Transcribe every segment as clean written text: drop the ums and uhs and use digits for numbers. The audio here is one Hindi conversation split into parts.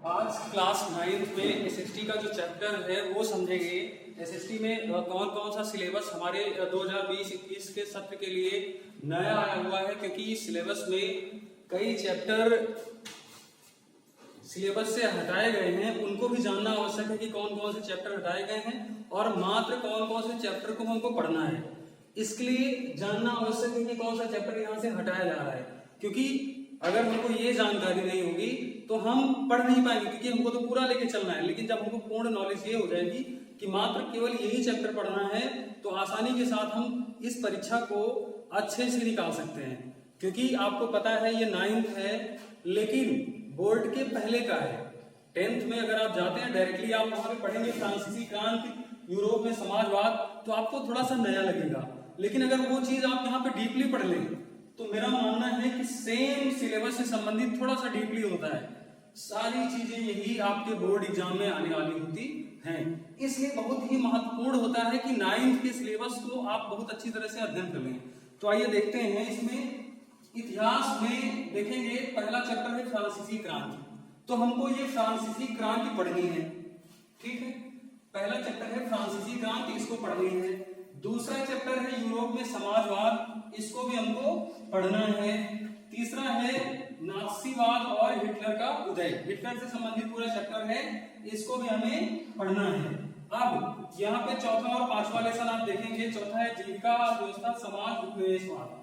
आज क्लास 9th में एसएसटी का जो चैप्टर है वो समझेंगे। एसएसटी में कौन कौन सा सिलेबस हमारे 2020-21 के सत्र के लिए नया आया हुआ है, क्योंकि इस सिलेबस में कई चैप्टर सिलेबस से हटाए गए हैं। उनको भी जानना आवश्यक है कि कौन कौन से चैप्टर हटाए गए हैं और मात्र कौन कौन से चैप्टर को हमको पढ़ना है। इसके लिए जानना आवश्यक है कि कौन सा चैप्टर यहाँ से हटाया जा रहा है, क्योंकि अगर हमको ये जानकारी नहीं होगी तो हम पढ़ नहीं पाएंगे, क्योंकि हमको तो पूरा लेके चलना है। लेकिन जब हमको पूर्ण नॉलेज ये हो जाएगी कि मात्र केवल यही चैप्टर पढ़ना है, तो आसानी के साथ हम इस परीक्षा को अच्छे से निकाल सकते हैं। क्योंकि आपको पता है ये 9th है, लेकिन बोर्ड के पहले का है। 10th में अगर आप जाते हैं डायरेक्टली आप वहां पे पढ़ेंगे फ्रांसीसी क्रांति, यूरोप में समाजवाद, तो आपको थोड़ा सा नया लगेगा। लेकिन अगर वो चीज आप यहाँ पे डीपली पढ़ लें तो मेरा मानना है कि सेम सिलेबस से संबंधित थोड़ा सा डीपली होता है। सारी चीजें यही आपके बोर्ड एग्जाम में आने वाली होती हैं। इसलिए बहुत ही महत्वपूर्ण होता है कि 9th के सिलेबस को आप बहुत अच्छी तरह से अध्ययन कर लें। तो आइए देखते हैं। इसमें इतिहास में देखेंगे, पहला चैप्टर है फ्रांसीसी क्रांति। तो हमको ये फ्रांसीसी क्रांति पढ़नी है, ठीक है। पहला चैप्टर है फ्रांसीसी क्रांति, इसको पढ़नी है। दूसरा चैप्टर है यूरोप में समाजवाद, इसको भी हमको पढ़ना है। तीसरा है नात्सीवाद और हिटलर का उदय, हिटलर से संबंधित पूरा चैप्टर है, इसको भी हमें पढ़ना है। अब यहाँ पे चौथा और पांचवा लेसन आप देखेंगे। चौथा है जीविका व्यवस्था समाज उपनिवेशवाद,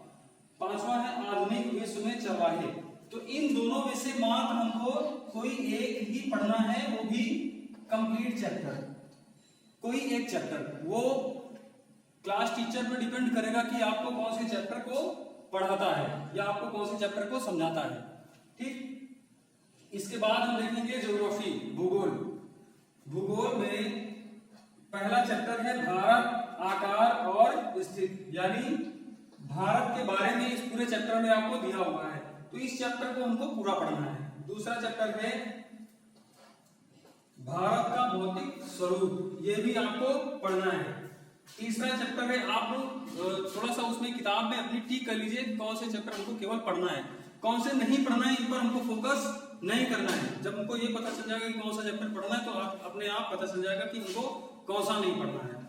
पांचवा है आधुनिक विश्व में चरवाहे। तो इन दोनों में से मात्र हमको कोई एक ही पढ़ना है, वो भी कंप्लीट चैप्टर, कोई एक चैप्टर। वो क्लास टीचर पर डिपेंड करेगा कि आपको कौन से चैप्टर को पढ़ाता है या आपको कौन से चैप्टर को समझाता है, ठीक। इसके बाद हम देखेंगे ज्योग्राफी, भूगोल। भूगोल में पहला चैप्टर है भारत, आकार और स्थिति, यानी भारत के बारे में इस पूरे चैप्टर में आपको दिया हुआ है, तो इस चैप्टर को हमको पूरा पढ़ना है। दूसरा चैप्टर है भारत का भौतिक स्वरूप, ये भी आपको पढ़ना है। तीसरा चैप्टर है, आप थोड़ा सा उसमें किताब में अपनी टिक कर लीजिए कौन से चैप्टर हमको केवल पढ़ना है, कौन से नहीं पढ़ना है, इन पर हमको फोकस नहीं करना है। जब हमको ये पता चल जाएगा कि कौन सा चैप्टर पढ़ना है, तो आप अपने आप पता चल जाएगा कि हमको कौन सा नहीं पढ़ना है।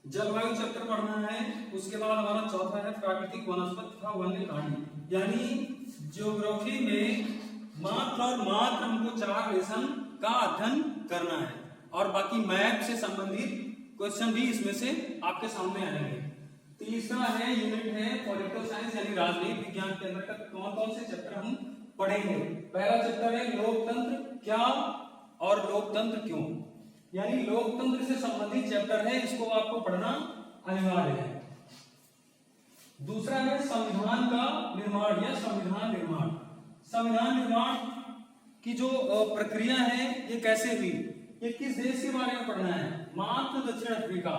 जलवायु चैप्टर पढ़ना है। उसके बाद हमारा चौथा है प्राकृतिक वनस्पति तथा वन्य प्राणी, यानी ज्योग्राफी में मात्र और मात्र हमको 4 लेसन का अध्ययन करना है, और बाकी मैप से संबंधित क्वेश्चन भी इसमें से आपके सामने आएंगे। तीसरा है यूनिट है पॉलिटिकल साइंस, यानी राजनीति विज्ञान के अंतर्गत कौन कौन से चैप्टर हम पढ़ेंगे। पहला चैप्टर है लोकतंत्र क्या और लोकतंत्र क्यों, यानी लोकतंत्र से संबंधित चैप्टर है, इसको आपको पढ़ना अनिवार्य है। दूसरा है संविधान का निर्माण या संविधान निर्माण। संविधान निर्माण की जो प्रक्रिया है ये कैसे हुई, ये किस देश के बारे में पढ़ना है, मात्र दक्षिण अफ्रीका।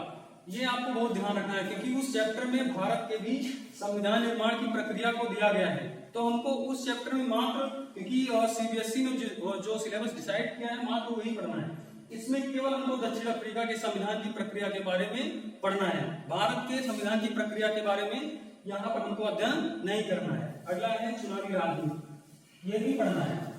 ये आपको बहुत ध्यान रखना है, क्योंकि उस चैप्टर में भारत के भी संविधान निर्माण की प्रक्रिया को दिया गया है। तो हमको उस चैप्टर में मात्र, क्योंकि सीबीएसई ने जो सिलेबस डिसाइड किया है मात्र वही पढ़ना है। इसमें केवल हमको दक्षिण अफ्रीका के संविधान की प्रक्रिया के बारे में पढ़ना है, भारत के संविधान की प्रक्रिया के बारे में यहाँ पर हमको अध्ययन नहीं करना है। अगला है चुनावी राजनीति, ये भी पढ़ना है।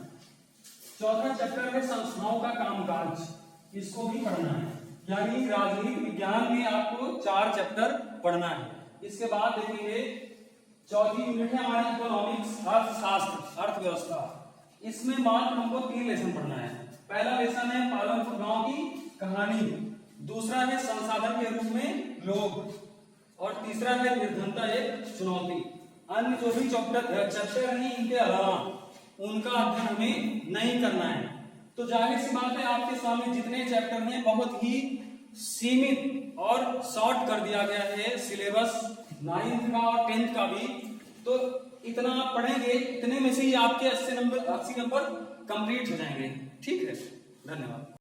चौथा चैप्टर है संस्थाओं का कामकाज, इसको भी पढ़ना है, यानी राजनीति विज्ञान में आपको 4 चैप्टर पढ़ना है। इसके बाद देखेंगे चौथी यूनिट है हमारी इकोनॉमिक्स, अर्थशास्त्र, अर्थव्यवस्था। इसमें मात्र हमको 3 लेसन पढ़ना है। पहला लेसन है पालनपुर गांव की कहानी, दूसरा है संसाधन के रूप में लोग, और तीसरा है निर्धनता एक चुनौती। अन्य जो भी चैप्टर हैं इनके अलावा उनका अध्ययन हमें नहीं करना है। तो जाहिर सी बात है आपके सामने जितने चैप्टर हैं बहुत ही सीमित और शॉर्ट कर दिया गया है सिलेबस 9th का और 10th का भी। तो इतना आप पढ़ेंगे, इतने में से ही आपके 80 नंबर कंप्लीट हो जाएंगे, ठीक है। धन्यवाद।